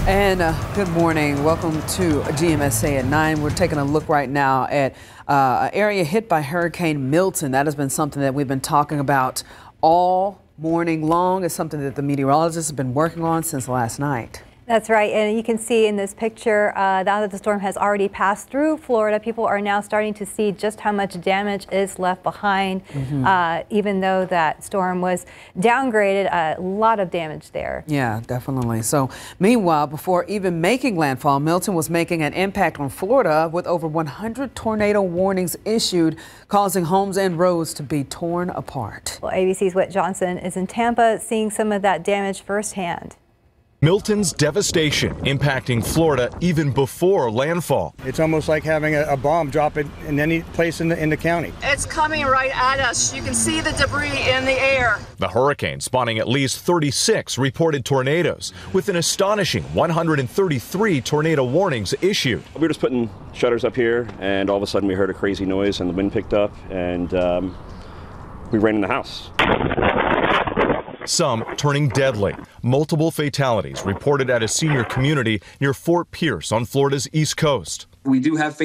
And good morning. Welcome to GMSA at 9. We're taking a look right now at an area hit by Hurricane Milton. That has been something that we've been talking about all morning long. It's something that the meteorologists have been working on since last night. That's right, and you can see in this picture now that the storm has already passed through Florida, people are now starting to see just how much damage is left behind. Even though that storm was downgraded, a lot of damage there. Yeah, definitely. So meanwhile, before even making landfall, Milton was making an impact on Florida with over 100 tornado warnings issued, causing homes and roads to be torn apart. Well, ABC's Whit Johnson is in Tampa seeing some of that damage firsthand. Milton's devastation impacting Florida even before landfall. It's almost like having a bomb drop it in any place in the county. It's coming right at us. You can see the debris in the air. The hurricane spawning at least 36 reported tornadoes, with an astonishing 133 tornado warnings issued. We were just putting shutters up here, and all of a sudden we heard a crazy noise and the wind picked up, and we ran in the house. Some turning deadly. Multiple fatalities reported at a senior community near Fort Pierce on Florida's East Coast. We do have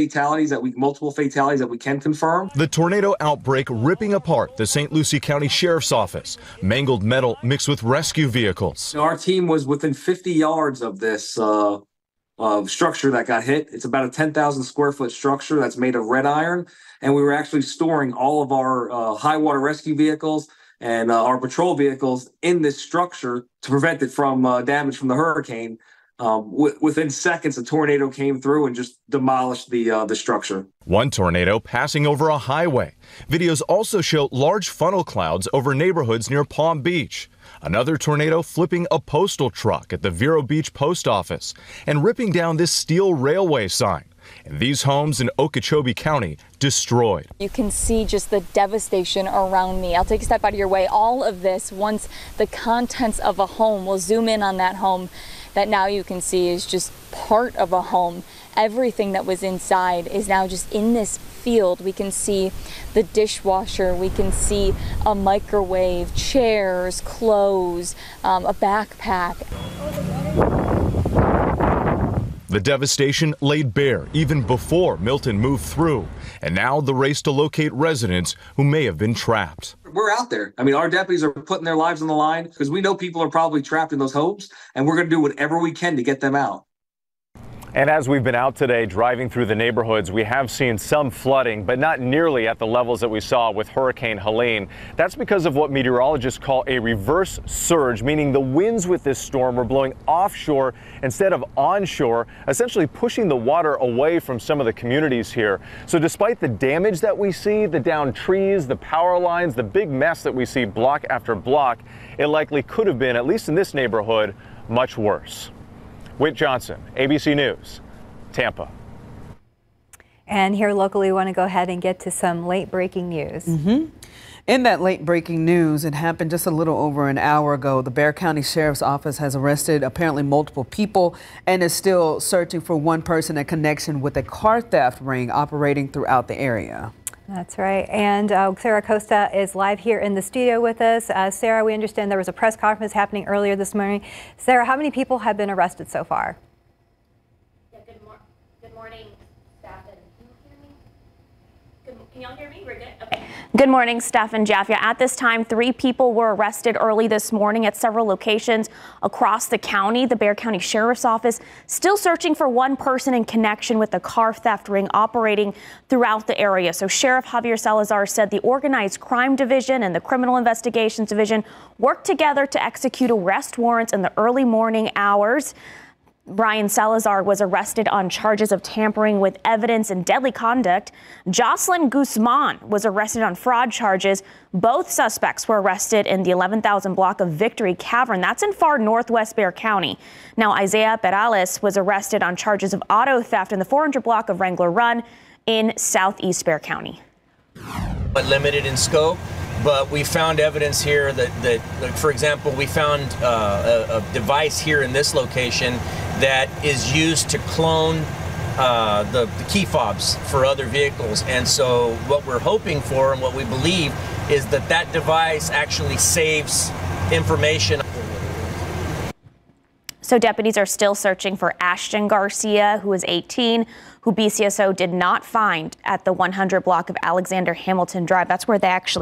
multiple fatalities that we can confirm. The tornado outbreak ripping apart the St. Lucie County Sheriff's Office. Mangled metal mixed with rescue vehicles. Our team was within 50 yards of this structure that got hit. It's about a 10,000 square foot structure that's made of red iron. And we were actually storing all of our high water rescue vehicles and our patrol vehicles in this structure to prevent it from damage from the hurricane. Within seconds, a tornado came through and just demolished the structure. One tornado passing over a highway. Videos also show large funnel clouds over neighborhoods near Palm Beach. Another tornado flipping a postal truck at the Vero Beach post office and ripping down this steel railway sign. And these homes in Okeechobee County destroyed. You can see just the devastation around me. I'll take a step out of your way. All of this, once the contents of a home, we'll zoom in on that home that now you can see is just part of a home. Everything that was inside is now just in this field. We can see the dishwasher, we can see a microwave, chairs, clothes, a backpack. The devastation laid bare even before Milton moved through, and now the race to locate residents who may have been trapped. We're out there. I mean, our deputies are putting their lives on the line because we know people are probably trapped in those homes, and we're going to do whatever we can to get them out. And as we've been out today driving through the neighborhoods, we have seen some flooding, but not nearly at the levels that we saw with Hurricane Helene. That's because of what meteorologists call a reverse surge, meaning the winds with this storm were blowing offshore instead of onshore, essentially pushing the water away from some of the communities here. So despite the damage that we see, the downed trees, the power lines, the big mess that we see block after block, it likely could have been, at least in this neighborhood, much worse. Whit Johnson, ABC News, Tampa. And here locally, we want to go ahead and get to some late breaking news. In that late breaking news, it happened just a little over an hour ago. The Bexar County Sheriff's Office has arrested apparently multiple people and is still searching for one person in connection with a car theft ring operating throughout the area. That's right. And Sarah Costa is live here in the studio with us. Sarah, we understand there was a press conference happening earlier this morning. Sarah, how many people have been arrested so far? Yeah, good morning, staff. Can you hear me? Can y'all hear me? We're good? Okay. Good morning, Steph and Jaffa. At this time, 3 people were arrested early this morning at several locations across the county. The Bexar County Sheriff's Office still searching for one person in connection with the car theft ring operating throughout the area. So Sheriff Javier Salazar said the Organized Crime Division and the Criminal Investigations Division worked together to execute arrest warrants in the early morning hours. Brian Salazar was arrested on charges of tampering with evidence and deadly conduct. Jocelyn Guzman was arrested on fraud charges. Both suspects were arrested in the 11,000 block of Victory Cavern. That's in far northwest Bexar County. Now, Isaiah Perales was arrested on charges of auto theft in the 400 block of Wrangler Run in southeast Bexar County. But limited in scope. But we found evidence here that like, for example, we found a device here in this location that is used to clone the key fobs for other vehicles. And so what we're hoping for and what we believe is that that device actually saves information. So deputies are still searching for Ashton Garcia, who is 18, who BCSO did not find at the 100 block of Alexander Hamilton Drive. That's where that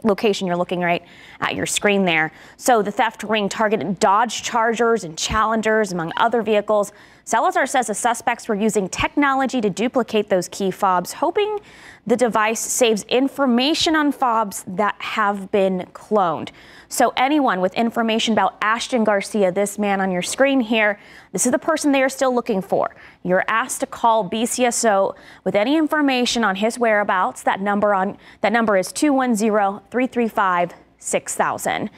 location you're looking right at your screen there. So the theft ring targeted Dodge Chargers and Challengers, among other vehicles. Salazar says the suspects were using technology to duplicate those key fobs, hoping the device saves information on fobs that have been cloned. So anyone with information about Ashton Garcia, this man on your screen here, this is the person they are still looking for. You're asked to call BCSO with any information on his whereabouts. That number is 210-335-6000.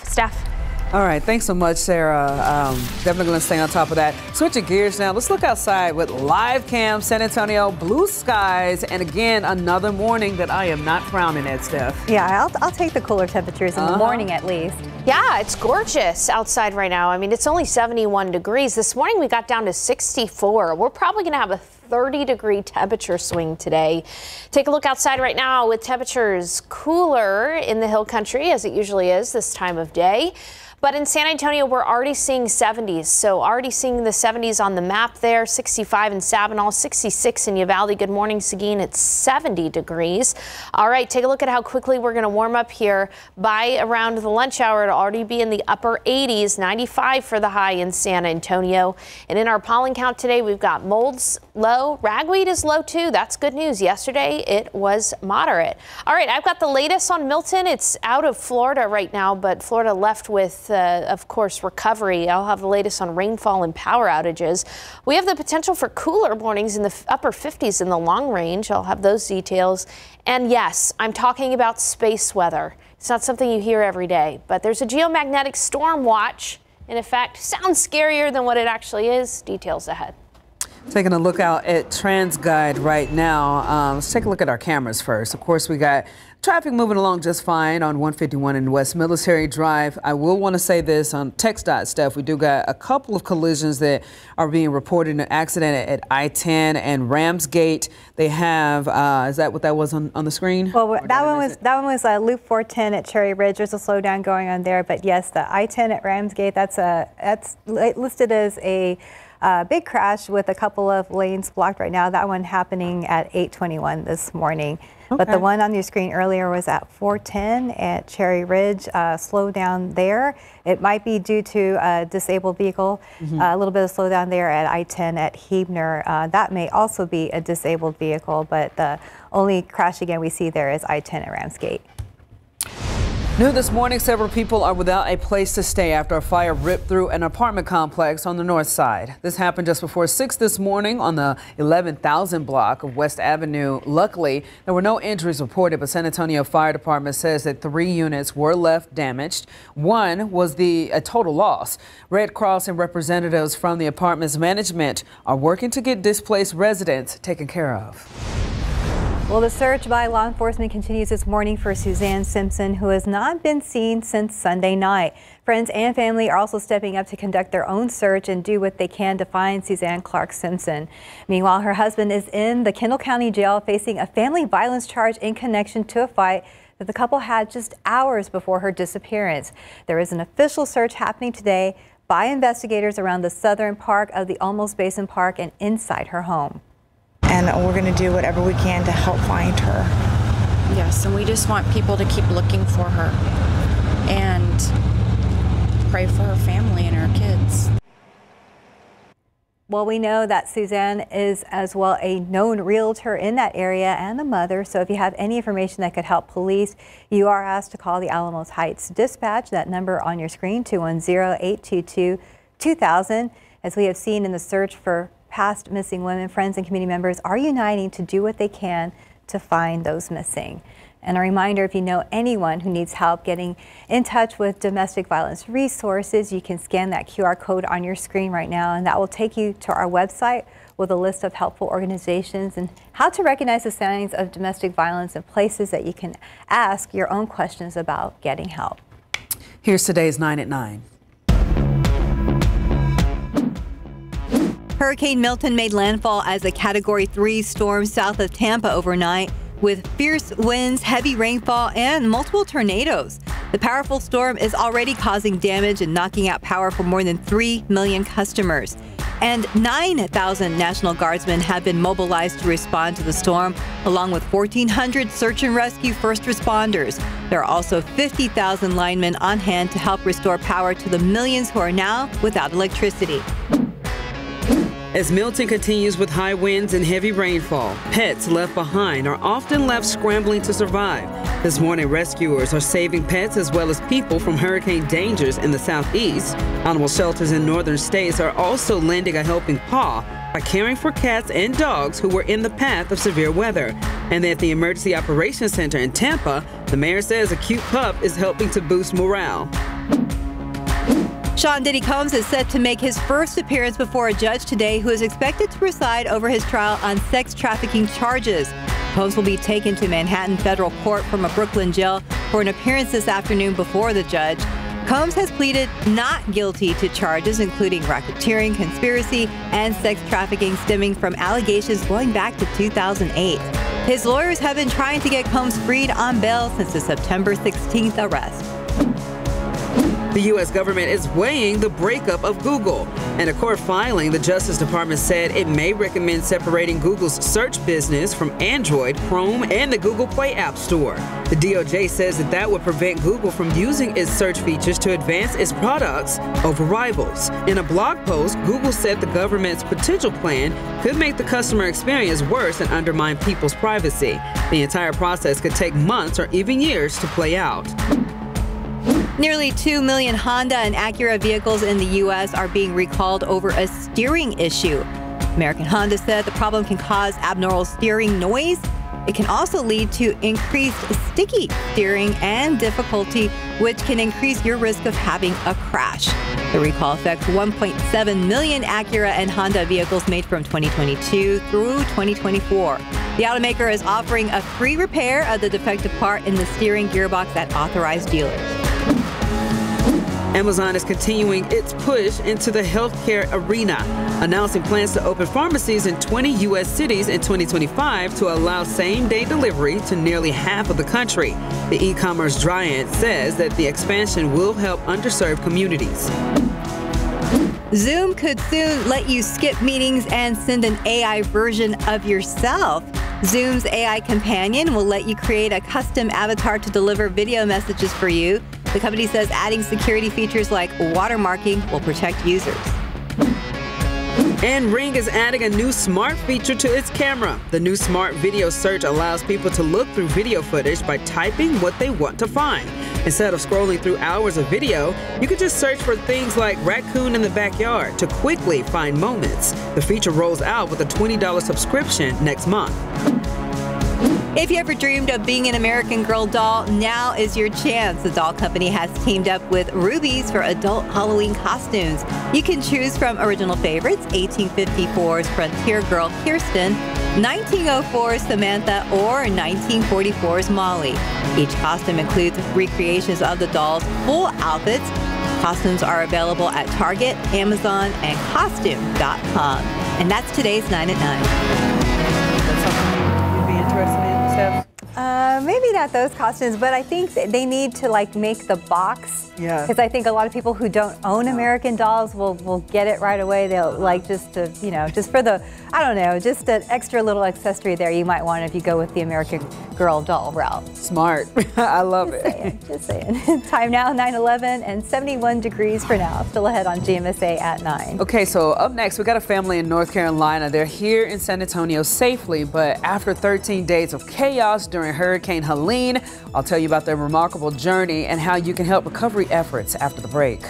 Steph. All right, thanks so much, Sarah. Definitely going to stay on top of that. Switching gears now, let's look outside with live cam, San Antonio, blue skies, and again, another morning that I am not frowning at, Steph. Yeah, I'll take the cooler temperatures in the morning at least. Yeah, it's gorgeous outside right now. I mean, it's only 71 degrees. This morning we got down to 64. We're probably going to have a 30-degree temperature swing today. Take a look outside right now with temperatures cooler in the hill country, as it usually is this time of day. But in San Antonio, we're already seeing 70s. So already seeing the 70s on the map there, 65 in Sabinal, 66 in Uvalde. Good morning, Seguin. It's 70 degrees. All right, take a look at how quickly we're going to warm up here. By around the lunch hour, it'll already be in the upper 80s, 95 for the high in San Antonio. And in our pollen count today, we've got molds low. Ragweed is low too. That's good news. Yesterday, it was moderate. All right, I've got the latest on Milton. It's out of Florida right now, but Florida left with of course, recovery. I'll have the latest on rainfall and power outages. We have the potential for cooler mornings in the upper 50s in the long range. I'll have those details. And yes, I'm talking about space weather. It's not something you hear every day, but there's a geomagnetic storm watch in effect. Sounds scarier than what it actually is. Details ahead. Taking a look out at TransGuide right now. Let's take a look at our cameras first. Of course, we got traffic moving along just fine on 151 in West Military Drive. I will want to say this on TxDOT stuff. We do got a couple of collisions that are being reported. An accident at I-10 and Ramsgate. They have, is that what that was on the screen? Well, that one was Loop 410 at Cherry Ridge. There's a slowdown going on there. But yes, the I-10 at Ramsgate, that's listed as a big crash with a couple of lanes blocked right now. That one happening at 8:21 this morning. Okay. But the one on your screen earlier was at 410 at Cherry Ridge. Slow down there. It might be due to a disabled vehicle. A little bit of slowdown there at I-10 at Huebner. That may also be a disabled vehicle, but the only crash again we see there is I-10 at Ramsgate. New this morning, several people are without a place to stay after a fire ripped through an apartment complex on the north side. This happened just before 6 this morning on the 11,000 block of West Avenue. Luckily, there were no injuries reported, but San Antonio Fire Department says that 3 units were left damaged. One was a total loss. Red Cross and representatives from the apartment's management are working to get displaced residents taken care of. Well, the search by law enforcement continues this morning for Suzanne Simpson, who has not been seen since Sunday night. Friends and family are also stepping up to conduct their own search and do what they can to find Suzanne Clark Simpson. Meanwhile, her husband is in the Kendall County Jail facing a family violence charge in connection to a fight that the couple had just hours before her disappearance. There is an official search happening today by investigators around the southern part of the Olmos Basin Park and inside her home. And we're going to do whatever we can to help find her. Yes, and we just want people to keep looking for her and pray for her family and her kids. Well, we know that Suzanne is as well a known realtor in that area and a mother. So if you have any information that could help police, you are asked to call the Alamos Heights Dispatch. That number on your screen, 210-822-2000. As we have seen in the search for past missing women, friends and community members are uniting to do what they can to find those missing. And a reminder, if you know anyone who needs help getting in touch with domestic violence resources, you can scan that QR code on your screen right now, and that will take you to our website with a list of helpful organizations and how to recognize the signs of domestic violence and places that you can ask your own questions about getting help. Here's today's 9 at 9. Hurricane Milton made landfall as a Category 3 storm south of Tampa overnight with fierce winds, heavy rainfall, and multiple tornadoes. The powerful storm is already causing damage and knocking out power for more than 3 million customers. And 9,000 National Guardsmen have been mobilized to respond to the storm, along with 1,400 search and rescue first responders. There are also 50,000 linemen on hand to help restore power to the millions who are now without electricity. As Milton continues with high winds and heavy rainfall, pets left behind are often left scrambling to survive. This morning, rescuers are saving pets as well as people from hurricane dangers in the southeast. Animal shelters in northern states are also lending a helping paw by caring for cats and dogs who were in the path of severe weather. And at the Emergency Operations Center in Tampa, the mayor says a cute pup is helping to boost morale. Sean Diddy Combs is set to make his first appearance before a judge today who is expected to preside over his trial on sex trafficking charges. Combs will be taken to Manhattan Federal Court from a Brooklyn jail for an appearance this afternoon before the judge. Combs has pleaded not guilty to charges including racketeering, conspiracy, and sex trafficking stemming from allegations going back to 2008. His lawyers have been trying to get Combs freed on bail since the September 16th arrest. The U.S. government is weighing the breakup of Google. In a court filing, the Justice Department said it may recommend separating Google's search business from Android, Chrome, and the Google Play App Store. The DOJ says that would prevent Google from using its search features to advance its products over rivals. In a blog post, Google said the government's potential plan could make the customer experience worse and undermine people's privacy. The entire process could take months or even years to play out. Nearly 2 million Honda and Acura vehicles in the U.S. are being recalled over a steering issue. American Honda said the problem can cause abnormal steering noise. It can also lead to increased sticky steering and difficulty, which can increase your risk of having a crash. The recall affects 1.7 million Acura and Honda vehicles made from 2022 through 2024. The automaker is offering a free repair of the defective part in the steering gearbox at authorized dealers. Amazon is continuing its push into the healthcare arena, announcing plans to open pharmacies in 20 U.S. cities in 2025 to allow same-day delivery to nearly half of the country. The e-commerce giant says that the expansion will help underserved communities. Zoom could soon let you skip meetings and send an AI version of yourself. Zoom's AI companion will let you create a custom avatar to deliver video messages for you. The company says adding security features like watermarking will protect users. And Ring is adding a new smart feature to its camera. The new smart video search allows people to look through video footage by typing what they want to find. Instead of scrolling through hours of video, you can just search for things like raccoon in the backyard to quickly find moments. The feature rolls out with a $20 subscription next month. If you ever dreamed of being an American Girl doll, now is your chance. The doll company has teamed up with Rubies for adult Halloween costumes. You can choose from original favorites, 1854's Frontier Girl Kirsten, 1904's Samantha, or 1944's Molly. Each costume includes recreations of the doll's full outfits. Costumes are available at Target, Amazon, and Costume.com. And that's today's 9 at 9. That's something you'd be interested in, Steph? Maybe not those costumes, but I think they need to make the box. Yeah. Because I think a lot of people who don't own American dolls will get it right away. They'll just for the, I don't know, just an extra little accessory there you might want if you go with the American Girl doll route. Smart. I love it. Just saying. Time now, 9:11 and 71 degrees for now. Still ahead on GMSA at 9. Okay, so up next, we got a family in North Carolina. They're here in San Antonio safely, but after 13 days of chaos during Hurricane Helene, I'll tell you about their remarkable journey and how you can help recovery efforts after the break.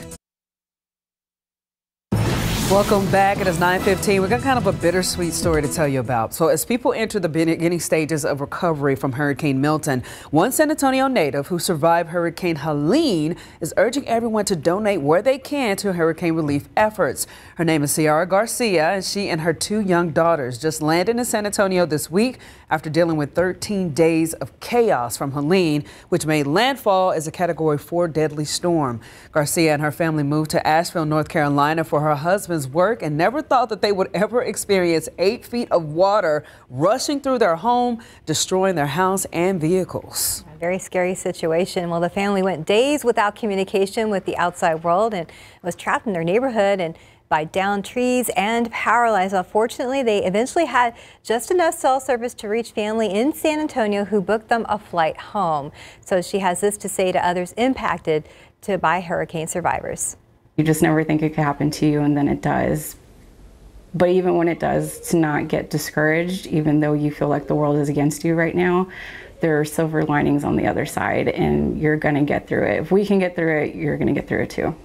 Welcome back. It is 9:15. We've got kind of a bittersweet story to tell you about. So as people enter the beginning stages of recovery from Hurricane Milton, one San Antonio native who survived Hurricane Helene is urging everyone to donate where they can to hurricane relief efforts. Her name is Ciara Garcia, and she and her 2 young daughters just landed in San Antonio this week after dealing with 13 days of chaos from Helene, which made landfall as a Category 4 deadly storm. Garcia and her family moved to Asheville, North Carolina for her husband's husband's work and never thought that they would ever experience 8 feet of water rushing through their home, destroying their house and vehicles. A very scary situation. Well, the family went days without communication with the outside world and was trapped in their neighborhood and by downed trees and power lines. Unfortunately, they eventually had just enough cell service to reach family in San Antonio who booked them a flight home. So she has this to say to others impacted by hurricane survivors. You just never think it could happen to you, and then it does. But even when it does, to not get discouraged, even though you feel like the world is against you right now, there are silver linings on the other side, and you're gonna get through it. If we can get through it, you're gonna get through it too.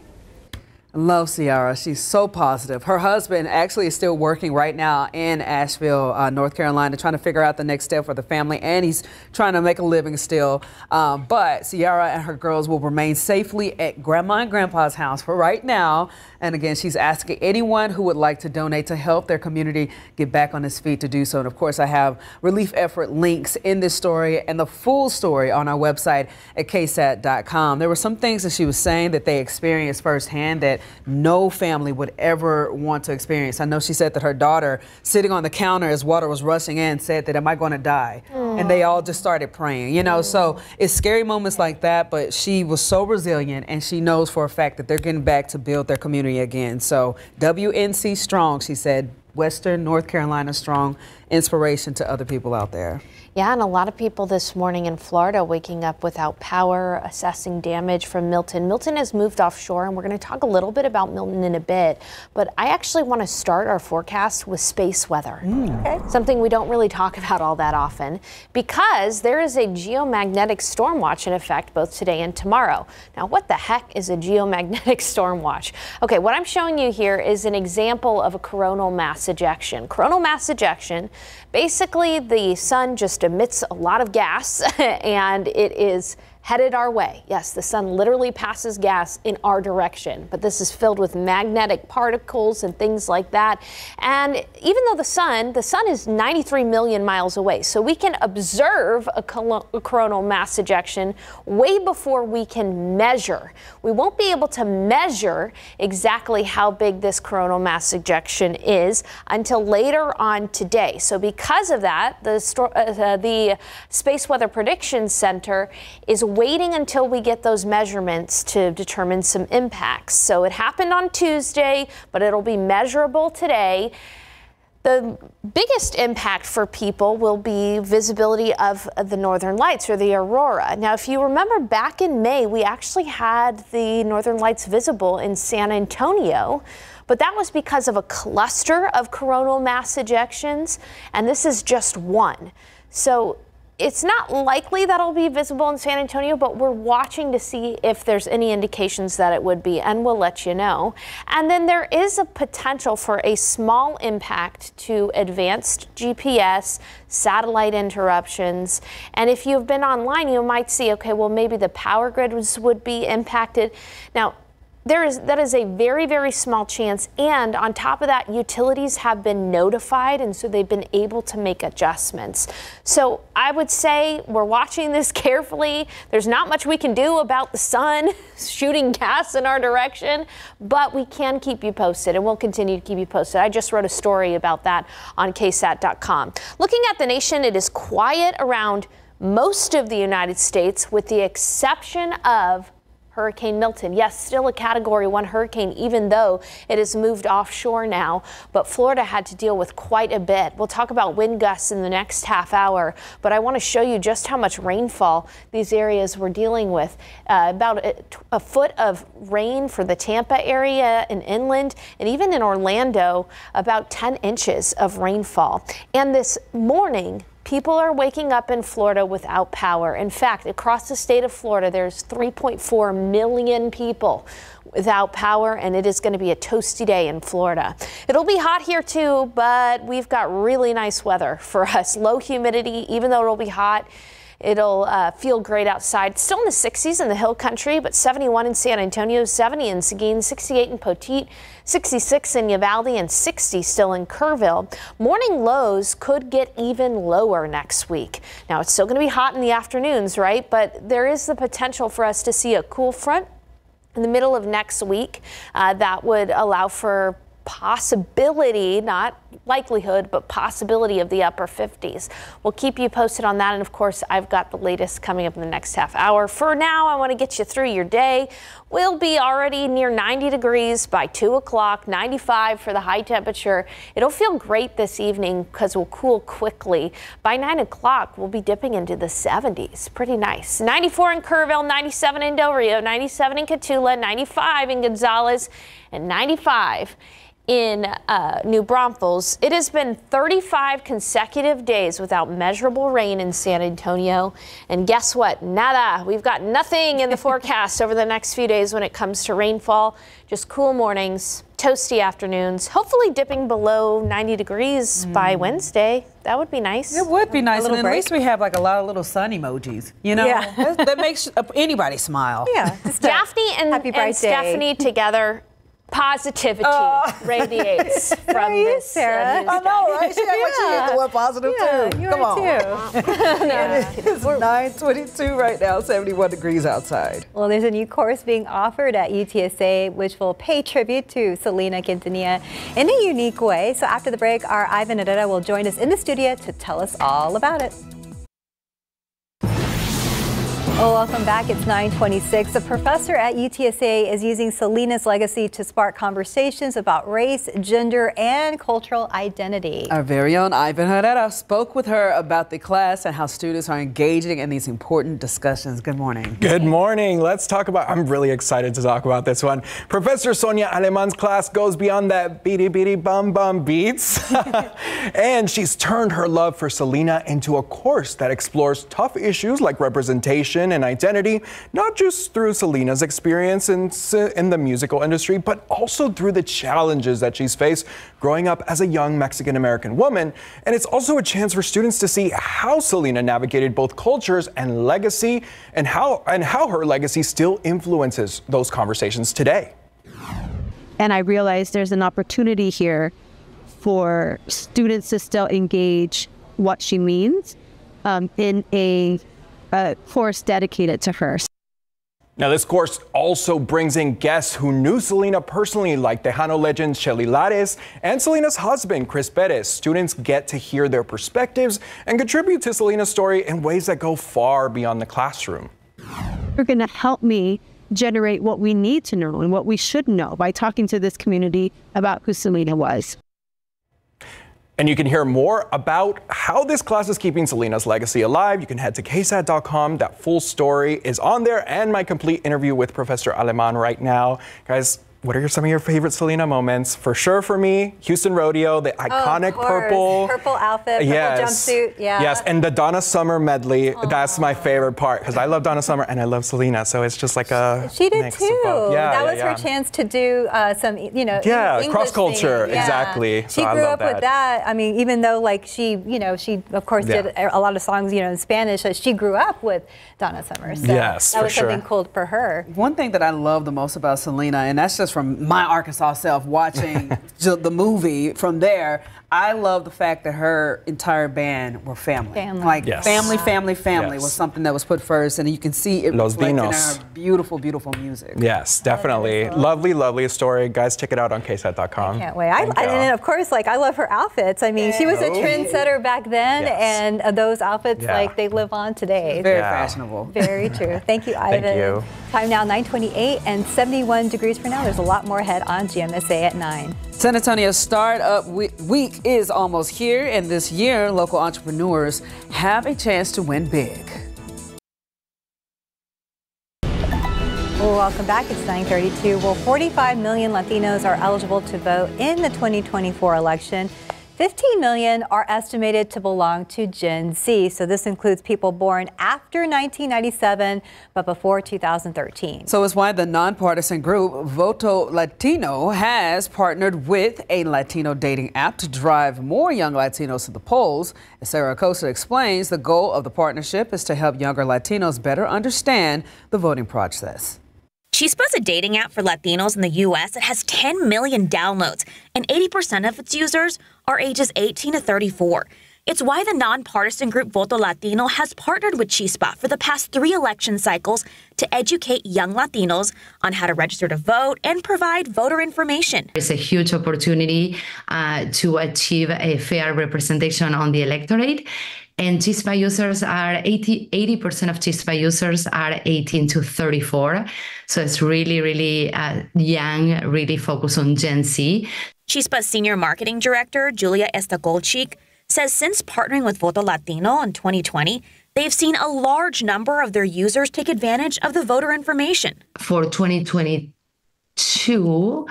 Love Ciara. She's so positive. Her husband actually is still working right now in Asheville, North Carolina, trying to figure out the next step for the family, and he's trying to make a living still. But Ciara and her girls will remain safely at Grandma and Grandpa's house for right now. And again, she's asking anyone who would like to donate to help their community get back on its feet to do so. And of course, I have relief effort links in this story and the full story on our website at KSAT.com. There were some things that she was saying that they experienced firsthand that no family would ever want to experience. I know she said that her daughter, sitting on the counter as water was rushing in, said that, "Am I going to die?" And they all just started praying, you know. So it's scary moments like that, but she was so resilient, and she knows for a fact that they're getting back to build their community again. So WNC strong, she said. Western North Carolina strong, inspiration to other people out there. Yeah, and a lot of people this morning in Florida waking up without power, assessing damage from Milton. Milton has moved offshore, and we're going to talk a little bit about Milton in a bit. But I actually want to start our forecast with space weather. Okay. Something we don't really talk about all that often, because there is a geomagnetic storm watch in effect both today and tomorrow. Now, what the heck is a geomagnetic storm watch? Okay, what I'm showing you here is an example of a coronal mass ejection. Coronal mass ejection, basically the sun just emits a lot of gas and it is headed our way. Yes, the sun literally passes gas in our direction, but this is filled with magnetic particles and things like that. And even though the sun is 93 million miles away, so we can observe a coronal mass ejection way before we can measure. We won't be able to measure exactly how big this coronal mass ejection is until later on today. So because of that, the Space Weather Prediction Center is waiting until we get those measurements to determine some impacts. So it happened on Tuesday, but it'll be measurable today. The biggest impact for people will be visibility of the northern lights, or the aurora. Now, if you remember back in May, we actually had the northern lights visible in San Antonio, but that was because of a cluster of coronal mass ejections, and this is just one. So it's not likely that it'll be visible in San Antonio, but we're watching to see if there's any indications that it would be, and we'll let you know. And then there is a potential for a small impact to advanced GPS, satellite interruptions. And if you've been online, you might see, okay, well, maybe the power grids would be impacted. Now, that is a very, very small chance, and on top of that, utilities have been notified, and so they've been able to make adjustments. So I would say we're watching this carefully. There's not much we can do about the sun shooting gas in our direction, but we can keep you posted, and we'll continue to keep you posted. I just wrote a story about that on KSAT.com. Looking at the nation, it is quiet around most of the United States, with the exception of Hurricane Milton. Yes, still a Category 1 hurricane, even though it has moved offshore now, but Florida had to deal with quite a bit. We'll talk about wind gusts in the next half hour, but I want to show you just how much rainfall these areas were dealing with. About a foot of rain for the Tampa area and inland, and even in Orlando, about 10 inches of rainfall. And this morning, people are waking up in Florida without power. In fact, across the state of Florida, there's 3.4 million people without power, and it is going to be a toasty day in Florida. It'll be hot here too, but we've got really nice weather for us. Low humidity, even though it'll be hot. It'll feel great outside. Still in the 60s in the hill country, but 71 in San Antonio, 70 in Seguin, 68 in Poteet, 66 in Uvalde, and 60 still in Kerrville. Morning lows could get even lower next week. Now, it's still going to be hot in the afternoons, right? But there is the potential for us to see a cool front in the middle of next week that would allow for possibility, not likelihood, but possibility of the upper 50s. We'll keep you posted on that. And of course, I've got the latest coming up in the next half hour. For now, I want to get you through your day. We'll be already near 90 degrees by 2 o'clock, 95 for the high temperature. It'll feel great this evening because we'll cool quickly. By 9 o'clock, we'll be dipping into the 70s. Pretty nice. 94 in Kerrville, 97 in Del Rio, 97 in Cotulla, 95 in Gonzales, and 95 in New Braunfels. It has been 35 consecutive days without measurable rain in San Antonio. And guess what? Nada. We've got nothing in the forecast over the next few days when it comes to rainfall. Just cool mornings, toasty afternoons, hopefully dipping below 90 degrees by Wednesday. That would be nice. It would be nice. And at break. least we have like a lot of little sun emojis, you know? Yeah. that makes anybody smile. Yeah. Daphne and Stephanie together. Positivity radiates from this. Sarah. I know, right? She act like she ain't the one positive too. You Come are on. too. It's 9:22 right now, 71 degrees outside. Well, there's a new course being offered at UTSA which will pay tribute to Selena Quintanilla in a unique way. So after the break, our Ivan Herrera will join us in the studio to tell us all about it. Oh, welcome back. It's 9:26. A professor at UTSA is using Selena's legacy to spark conversations about race, gender, and cultural identity. Our very own Ivan Herrera spoke with her about the class and how students are engaging in these important discussions. Good morning. Good morning. Let's talk about, I'm really excited to talk about this one. Professor Sonia Aleman's class goes beyond that beady beady bum bum beats. And she's turned her love for Selena into a course that explores tough issues like representation and identity, not just through Selena's experience in the musical industry, but also through the challenges that she's faced growing up as a young Mexican-American woman. And it's also a chance for students to see how Selena navigated both cultures and legacy, and how her legacy still influences those conversations today. And I realized there's an opportunity here for students to still engage what she means in a course dedicated to her. Now, this course also brings in guests who knew Selena personally, like Tejano legend Shelly Lares and Selena's husband, Chris Perez. Students get to hear their perspectives and contribute to Selena's story in ways that go far beyond the classroom. You're going to help me generate what we need to know and what we should know by talking to this community about who Selena was. And you can hear more about how this class is keeping Selena's legacy alive. You can head to KSAT.com. That full story is on there, and my complete interview with Professor Aleman right now. Guys, what are some of your favorite Selena moments? For sure for me, Houston Rodeo, the iconic purple outfit, purple jumpsuit. Yeah. Yes, and the Donna Summer medley. Aww. That's my favorite part because I love Donna Summer and I love Selena, so it's just like a She did mix too. Of both. Yeah, that was her chance to do some, English cross culture, exactly. She so grew up with that. I mean, even though like she of course did a lot of songs, in Spanish. She grew up with Donna Summer. So yes, that was something cool for her. One thing that I love the most about Selena, and that's just from my Arkansas self watching the movie from there, I love the fact that her entire band were family. Like family was something that was put first, and you can see it reflected in her beautiful, beautiful music. Yes, definitely. Lovely, lovely story. Guys, check it out on KSAT.com. I can't wait. And of course, I love her outfits. I mean, she was a trendsetter back then, and those outfits, they live on today. Very fashionable. Very true. Thank you, Ivan. Thank you. Time now 9:28 and 71 degrees for now. There's a lot more ahead on GMSA at 9. San Antonio's Startup Week is almost here, and this year, local entrepreneurs have a chance to win big. Well, welcome back. It's 9:32. Well, 45 million Latinos are eligible to vote in the 2024 election. 15 million are estimated to belong to Gen Z. So this includes people born after 1997, but before 2013. So it's why the nonpartisan group Voto Latino has partnered with a Latino dating app to drive more young Latinos to the polls. As Sarah Acosta explains, the goal of the partnership is to help younger Latinos better understand the voting process. Chispa's a dating app for Latinos in the U.S. that has 10 million downloads, and 80% of its users are ages 18 to 34. It's why the nonpartisan group Voto Latino has partnered with Chispa for the past 3 election cycles to educate young Latinos on how to register to vote and provide voter information. It's a huge opportunity to achieve a fair representation on the electorate. And Chispa users are 80% of Chispa users are 18 to 34. So it's really, really young, really focused on Gen Z. Chispa's senior marketing director, Julia Estagolchik, says since partnering with Voto Latino in 2020, they've seen a large number of their users take advantage of the voter information. For 2022,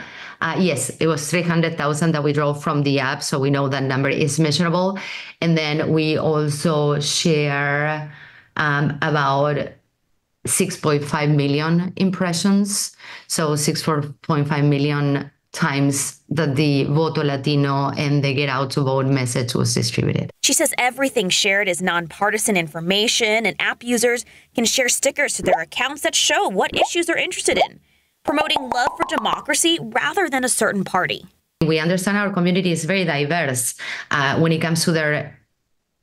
yes, it was 300,000 that we drove from the app, so we know that number is measurable. And then we also share about 6.5 million impressions, so 6.5 million times that the Voto Latino and the Get Out to Vote message was distributed. She says everything shared is nonpartisan information, and app users can share stickers to their accounts that show what issues they're interested in, promoting love for democracy rather than a certain party. We understand our community is very diverse when it comes to their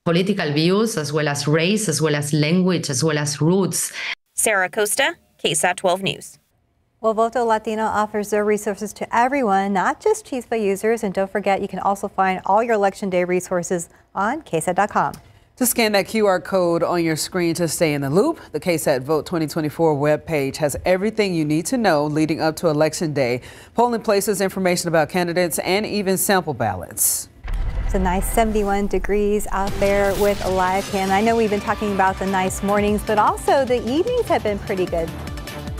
political views, as well as race, as well as language, as well as roots. Sarah Costa, KSAT 12 News. Well, Voto Latino offers their resources to everyone, not just Chispa users. And don't forget, you can also find all your Election Day resources on KSAT.com. To scan that QR code on your screen to stay in the loop, the KSAT Vote 2024 webpage has everything you need to know leading up to Election Day. Polling places information about candidates and even sample ballots. It's a nice 71 degrees out there with a live cam. I know we've been talking about the nice mornings, but also the evenings have been pretty good.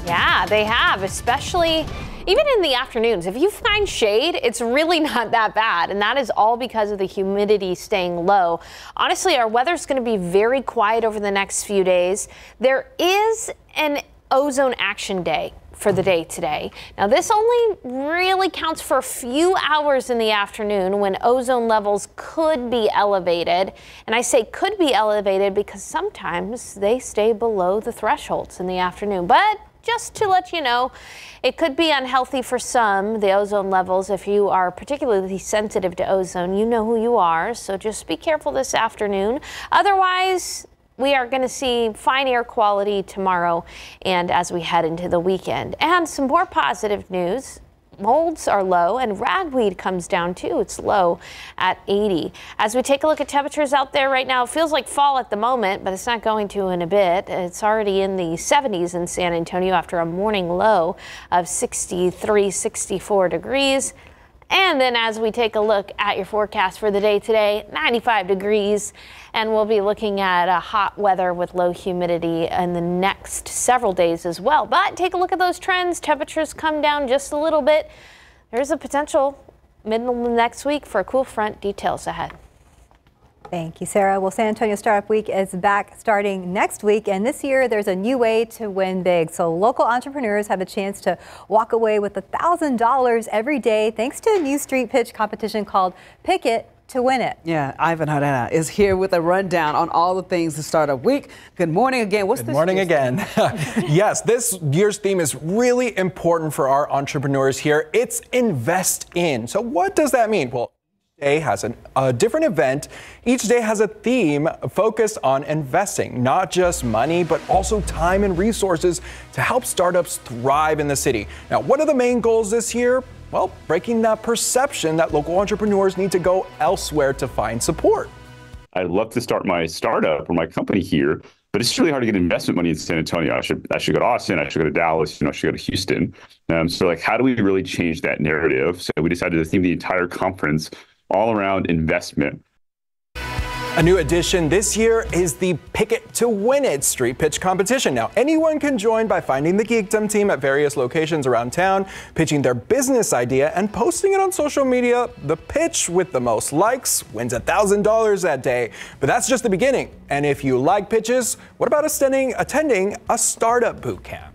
Yeah, they have, especially even in the afternoons. If you find shade, it's really not that bad. And that is all because of the humidity staying low. Honestly, our weather's going to be very quiet over the next few days. There is an ozone action day for the day today. Now, this only really counts for a few hours in the afternoon when ozone levels could be elevated. And I say could be elevated because sometimes they stay below the thresholds in the afternoon. But just to let you know, it could be unhealthy for some, the ozone levels. If you are particularly sensitive to ozone, you know who you are. So just be careful this afternoon. Otherwise, we are going to see fine air quality tomorrow and as we head into the weekend. And some more positive news. Molds are low and ragweed comes down too. It's low at 80. As we take a look at temperatures out there right now, it feels like fall at the moment, but it's not going to in a bit. It's already in the 70s in San Antonio after a morning low of 63, 64 degrees. And then as we take a look at your forecast for the day today, 95 degrees, and we'll be looking at hot weather with low humidity in the next several days as well. But take a look at those trends. Temperatures come down just a little bit. There's a potential middle of next week for a cool front. Details ahead. Thank you, Sarah. Well, San Antonio Startup Week is back starting next week, and this year there's a new way to win big. So local entrepreneurs have a chance to walk away with $1,000 every day thanks to a new street pitch competition called Pick It to Win It. Yeah, Ivan Herrera is here with a rundown on all the things the Startup Week. Good morning again. Good morning again. Yes, this year's theme is really important for our entrepreneurs here. It's Invest In. So what does that mean? Well, day has a different event. Each day has a theme focused on investing, not just money, but also time and resources to help startups thrive in the city. Now, what are the main goals this year? Well, breaking that perception that local entrepreneurs need to go elsewhere to find support. I'd love to start my startup or my company here, but it's really hard to get investment money in San Antonio. I should go to Austin. I should go to Dallas. I should go to Houston. So how do we really change that narrative? So we decided to theme the entire conference all around investment. A new addition this year is the Pick It to Win It street pitch competition. Now, anyone can join by finding the Geekdom team at various locations around town, pitching their business idea and posting it on social media. The pitch with the most likes wins $1,000 that day. But that's just the beginning. And if you like pitches, what about attending a startup boot camp?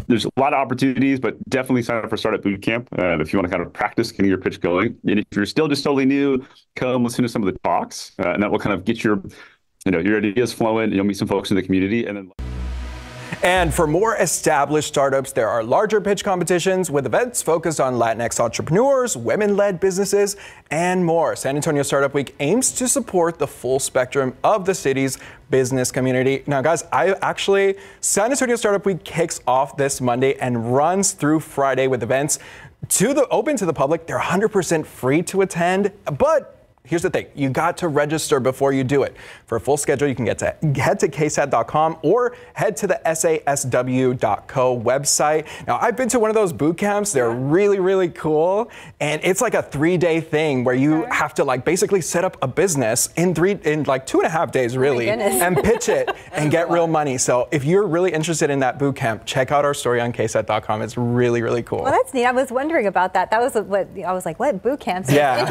There's a lot of opportunities, but definitely sign up for Startup Bootcamp if you want to kind of practice getting your pitch going. And if you're still just totally new, come listen to some of the talks, and that will kind of get your ideas flowing. You'll meet some folks in the community, and then. And for more established startups, there are larger pitch competitions with events focused on Latinx entrepreneurs, women-led businesses, and more. San Antonio Startup Week aims to support the full spectrum of the city's business community. Now, guys, San Antonio Startup Week kicks off this Monday and runs through Friday with events open to the public. They're 100% free to attend, but here's the thing, you got to register before you do it. For a full schedule, you can head to KSAT.com or head to the SASW.co website. Now, I've been to one of those boot camps. They're really, really cool. And it's like a 3-day thing where you have to basically set up a business in 2.5 days, really, and pitch it and get real money. So if you're really interested in that boot camp, check out our story on KSAT.com. It's really, really cool. Well, that's neat. I was wondering about that. That was what I was like, what boot camps? Yeah.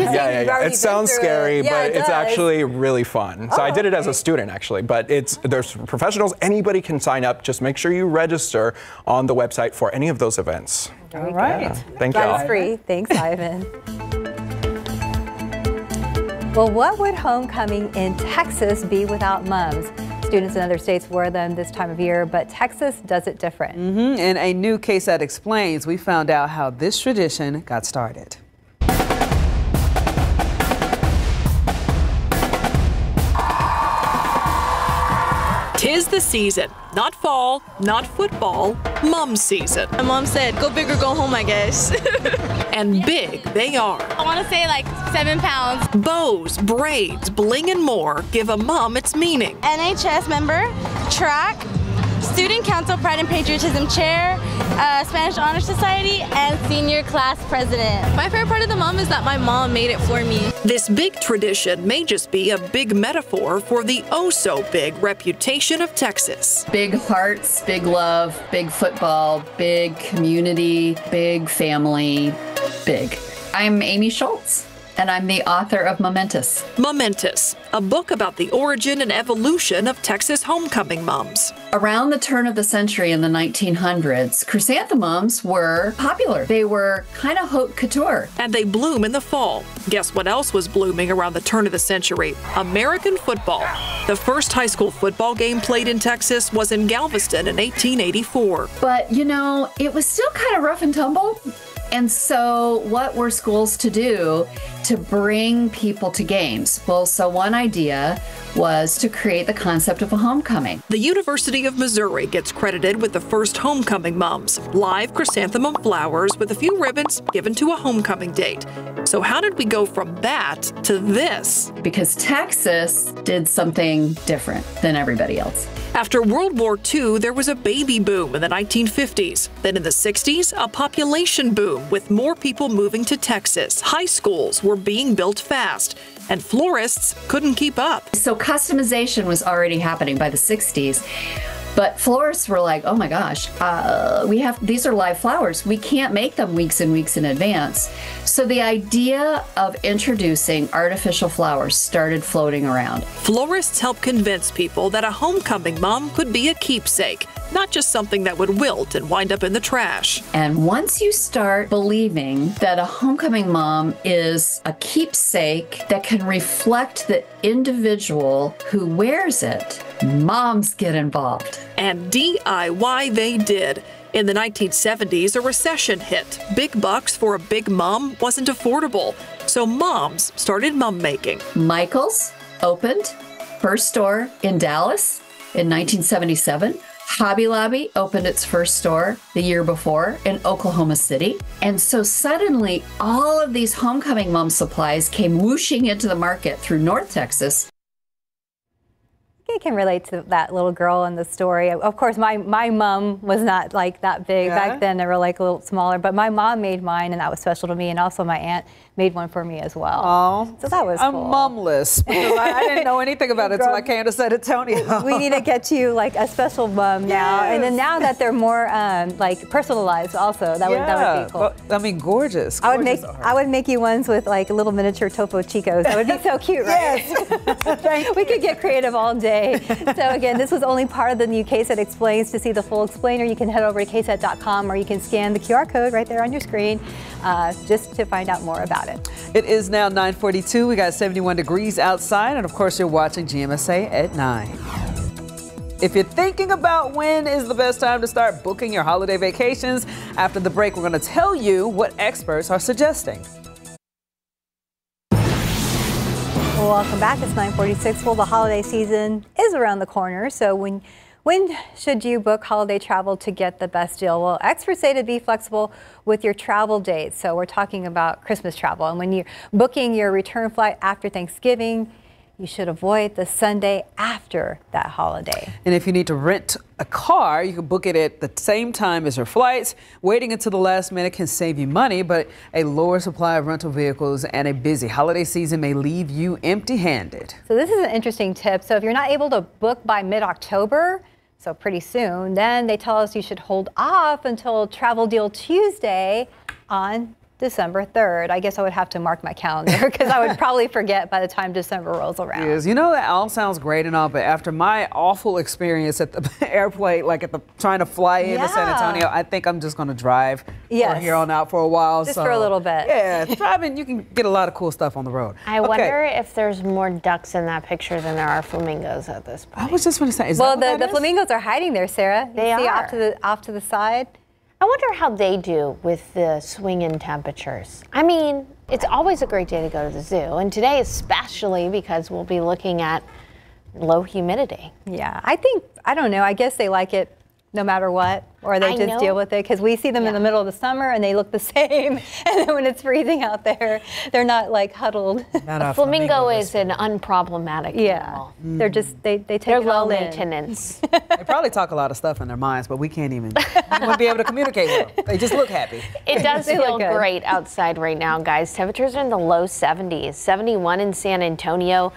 It sounds scary, but it's actually really fun. So I did it as a student, actually, but there's professionals. Anybody can sign up. Just make sure you register on the website for any of those events. All right. Yeah. Thank you. That is free. Thanks, Ivan. Well, what would homecoming in Texas be without mums? Students in other states wear them this time of year, but Texas does it different. In a new KSAT Explains, we found out how this tradition got started. 'Tis the season, not fall, not football, mom season. My mom said, go big or go home, I guess. And big they are. I want to say like 7 pounds. Bows, braids, bling, and more give a mom its meaning. NHS member, track, student council, pride and patriotism chair, Spanish Honor Society, and senior class president. My favorite part of the mom is that my mom made it for me. This big tradition may just be a big metaphor for the oh-so-big reputation of Texas. Big hearts, big love, big football, big community, big family, big. I'm Amy Schultz, and I'm the author of Momentous. Momentous, a book about the origin and evolution of Texas homecoming moms. Around the turn of the century in the 1900s, chrysanthemums were popular. They were kind of haute couture. And they bloom in the fall. Guess what else was blooming around the turn of the century? American football. The first high school football game played in Texas was in Galveston in 1884. But, you know, it was still kind of rough and tumble. And so what were schools to do to bring people to games? Well, so one idea was to create the concept of a homecoming. The University of Missouri gets credited with the first homecoming moms, live chrysanthemum flowers with a few ribbons given to a homecoming date. So how did we go from that to this? Because Texas did something different than everybody else. After World War II, there was a baby boom in the 1950s. Then in the 60s, a population boom with more people moving to Texas. High schools were being built fast, and florists couldn't keep up. So customization was already happening by the 60s. But florists were like, oh my gosh, these are live flowers. We can't make them weeks and weeks in advance. So the idea of introducing artificial flowers started floating around. Florists helped convince people that a homecoming mom could be a keepsake, not just something that would wilt and wind up in the trash. And once you start believing that a homecoming mom is a keepsake that can reflect the individual who wears it, moms get involved. And DIY they did. In the 1970s, a recession hit. Big bucks for a big mom wasn't affordable, so moms started mum making. Michael's opened first store in Dallas in 1977. Hobby Lobby opened its first store the year before in Oklahoma City. And so suddenly all of these homecoming mom supplies came whooshing into the market through North Texas. I can relate to that little girl in the story. Of course, my mom was not like that big. Back then. They were like a little smaller, but my mom made mine, and that was special to me. And also my aunt made one for me as well. Oh, so that was I'm cool. mumless because I didn't know anything about it until I came to San Antonio. We need to get you like a special mum now. And then now that they're more like personalized also, that would be cool. Well, I mean, gorgeous. I would make you ones with like little miniature Topo Chicos. That would be so cute, right? Yes. We could get creative all day. So again, this was only part of the new KSAT Explains. To see the full explainer, you can head over to KSAT.com or you can scan the QR code right there on your screen just to find out more about it. It is now 9:42. We got 71 degrees outside, and of course, you're watching GMSA at 9. If you're thinking about when is the best time to start booking your holiday vacations, after the break, we're going to tell you what experts are suggesting. Welcome back. It's 9:46. Well, the holiday season is around the corner, so when should you book holiday travel to get the best deal? Well, experts say to be flexible with your travel dates. So we're talking about Christmas travel. And when you're booking your return flight after Thanksgiving, you should avoid the Sunday after that holiday. And if you need to rent a car, you can book it at the same time as your flights. Waiting until the last minute can save you money, but a lower supply of rental vehicles and a busy holiday season may leave you empty-handed. So this is an interesting tip. So if you're not able to book by mid-October, so pretty soon, then they tell us you should hold off until Travel Deal Tuesday on December 3rd. I guess I would have to mark my calendar because I would probably forget by the time December rolls around. Yes, you know, that all sounds great and all, but after my awful experience at the airplane, like trying to fly into San Antonio, I think I'm just going to drive from here on out for a while. Just for a little bit. Yeah, driving, you can get a lot of cool stuff on the road. I wonder if there's more ducks in that picture than there are flamingos at this point. I was just going to say, well, the flamingos are hiding there, Sarah. They see are. Off to the side. I wonder how they do with the swing in temperatures. I mean, it's always a great day to go to the zoo, and today especially because we'll be looking at low humidity. Yeah, I don't know, I guess they like it no matter what, or they just deal with it, because we see them in the middle of the summer and they look the same, and then when it's freezing out there, they're not like huddled. A flamingo is an unproblematic animal. They're just, they take They're it all low in. maintenance. They probably talk a lot of stuff in their minds, but we can't even be able to communicate with them. They just look happy. It does feel great outside right now, guys. Temperatures are in the low 70s, 71 in San Antonio.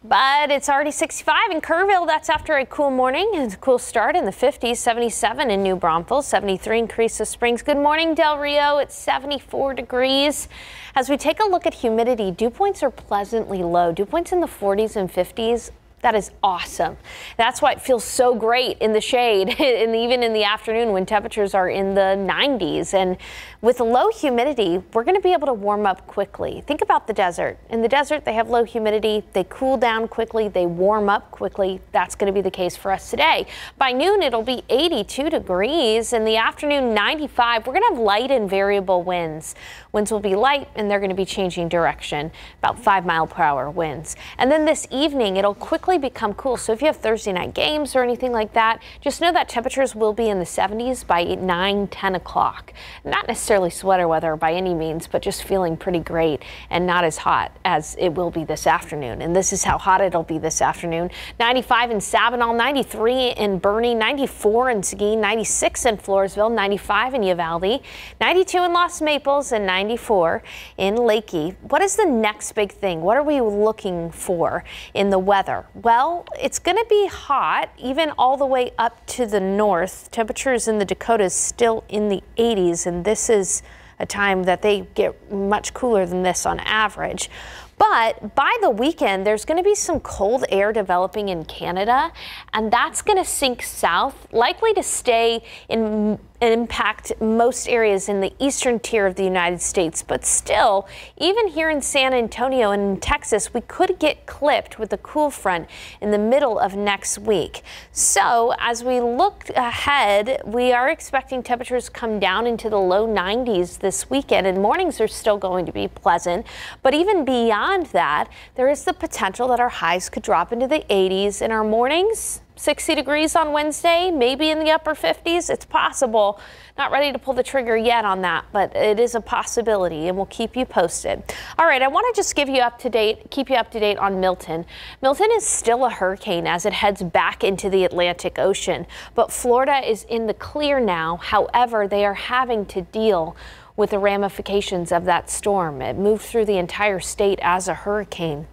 But it's already 65 in Kerrville. That's after a cool morning and a cool start in the 50s, 77 in New Braunfels, 73 in Carrizo Springs. Good morning, Del Rio. It's 74 degrees. As we take a look at humidity, dew points are pleasantly low. Dew points in the 40s and 50s. That is awesome. That's why it feels so great in the shade and even in the afternoon when temperatures are in the 90s. And with low humidity, we're going to be able to warm up quickly. Think about the desert. In the desert, they have low humidity. They cool down quickly. They warm up quickly. That's going to be the case for us today. By noon, it'll be 82 degrees. In the afternoon, 95. We're going to have light and variable winds. Winds will be light and they're going to be changing direction, about 5-mile-per-hour winds. And then this evening, it'll quickly become cool. So if you have Thursday night games or anything like that, just know that temperatures will be in the 70s by 9, 10 o'clock. Not necessarily sweater weather by any means, but just feeling pretty great and not as hot as it will be this afternoon. And this is how hot it'll be this afternoon. 95 in Sabinal, 93 in Bernie, 94 in Seguin, 96 in Floresville, 95 in Uvalde, 92 in Los Maples, and 94 in Lakey. What is the next big thing? What are we looking for in the weather? Well, it's going to be hot, even all the way up to the north. Temperatures in the Dakotas still in the 80s, and this is a time that they get much cooler than this on average. But by the weekend, there's going to be some cold air developing in Canada, and that's going to sink south, likely to stay in impact most areas in the eastern tier of the United States. But still, even here in San Antonio and in Texas, we could get clipped with a cool front in the middle of next week. So as we look ahead, we are expecting temperatures to come down into the low 90s this weekend, and mornings are still going to be pleasant. But even beyond that, there is the potential that our highs could drop into the 80s in our mornings. 60 degrees on Wednesday, maybe in the upper 50s. It's possible. Not ready to pull the trigger yet on that, but it is a possibility, and we'll keep you posted. All right, I want to just keep you up to date on Milton. Milton is still a hurricane as it heads back into the Atlantic Ocean, but Florida is in the clear now. However, they are having to deal with the ramifications of that storm. It moved through the entire state as a hurricane.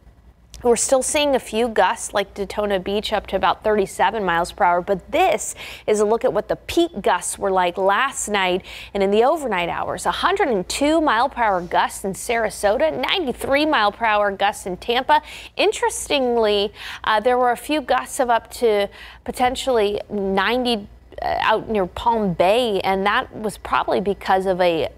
We're still seeing a few gusts like Daytona Beach up to about 37 miles per hour, but this is a look at what the peak gusts were like last night and in the overnight hours. 102 mile per hour gusts in Sarasota, 93 mile per hour gusts in Tampa. Interestingly, there were a few gusts of up to potentially 90 out near Palm Bay, and that was probably because of a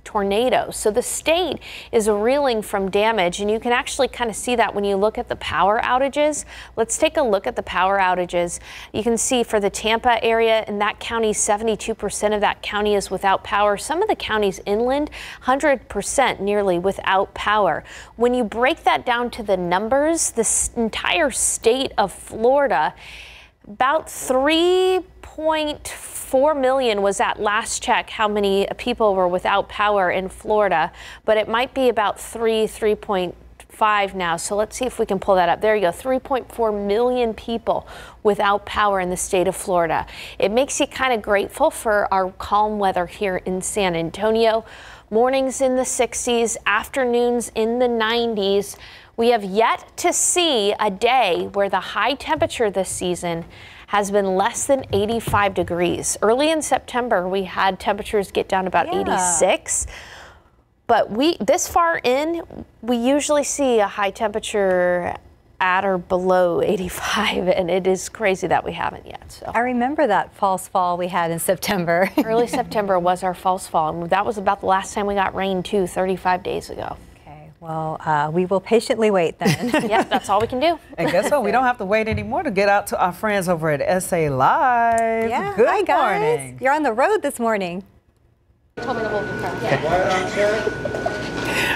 tornadoes. So the state is reeling from damage, and you can actually kind of see that when you look at the power outages. Let's take a look at the power outages. You can see for the Tampa area, in that county, 72% of that county is without power. Some of the counties inland, 100% nearly without power. When you break that down to the numbers, the entire state of Florida, about 3.4 million was at last check how many people were without power in Florida, but it might be about 3.5 now. So let's see if we can pull that up. There you go, 3.4 million people without power in the state of Florida. It makes you kind of grateful for our calm weather here in San Antonio. Mornings in the 60s, afternoons in the 90s. We have yet to see a day where the high temperature this season has been less than 85 degrees. Early in September, we had temperatures get down about 86. But this far in, we usually see a high temperature at or below 85, and it is crazy that we haven't yet. So I remember that false fall we had in September. Early September was our false fall, and that was about the last time we got rain too, 35 days ago. Well, we will patiently wait then. Yep, that's all we can do. And guess what? We don't have to wait anymore to get out to our friends over at SA Live. Yeah, Good hi guys. morning. You're on the road this morning. Told me to hold your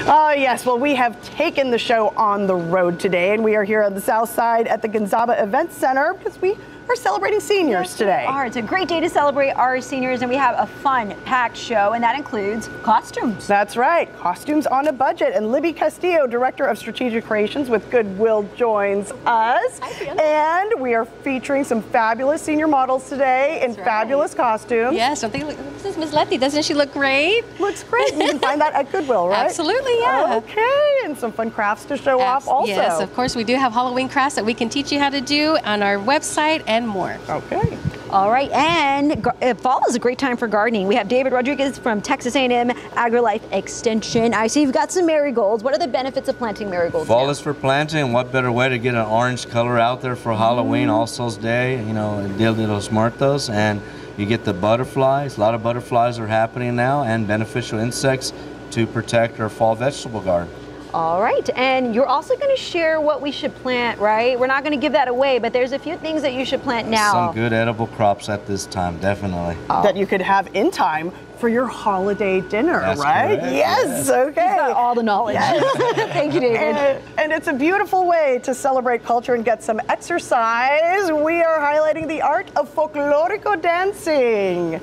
Oh, yes. Well, we have taken the show on the road today, and we are here on the south side at the Gonzaba Event Center because we are celebrating seniors today. It's a great day to celebrate our seniors, and we have a fun, packed show, and that includes costumes. That's right. Costumes on a budget. And Libby Castillo, Director of Strategic Creations with Goodwill, joins us. And we are featuring some fabulous senior models today in fabulous costumes. Yes, this is Ms. Letty. Doesn't she look great? Looks great. You can find that at Goodwill, right? Absolutely, yeah. Okay, and some fun crafts to show off also. Yes, of course. We do have Halloween crafts that we can teach you how to do on our website and more. Okay. All right, and fall is a great time for gardening. We have David Rodriguez from Texas A&M AgriLife Extension. I see you've got some marigolds. What are the benefits of planting marigolds? Fall is for planting. What better way to get an orange color out there for Halloween, All Souls Day, you know, Dia de los Muertos, and you get the butterflies. A lot of butterflies are happening now, and beneficial insects to protect our fall vegetable garden. All right, and you're also going to share what we should plant, right? We're not going to give that away, but there's a few things that you should plant now. Some good edible crops at this time, definitely. That you could have in time for your holiday dinner, That's right? correct, Yes, yes. okay. You've got all the knowledge. Yes. Thank you, David. And it's a beautiful way to celebrate culture and get some exercise. We are highlighting the art of folklorico dancing.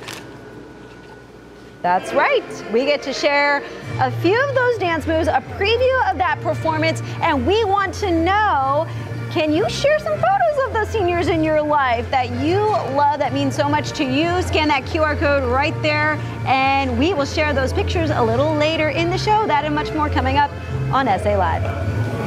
That's right. We get to share a few of those dance moves, a preview of that performance, and we want to know, can you share some photos of those seniors in your life that you love, that mean so much to you? Scan that QR code right there, and we will share those pictures a little later in the show. That and much more coming up on SA Live.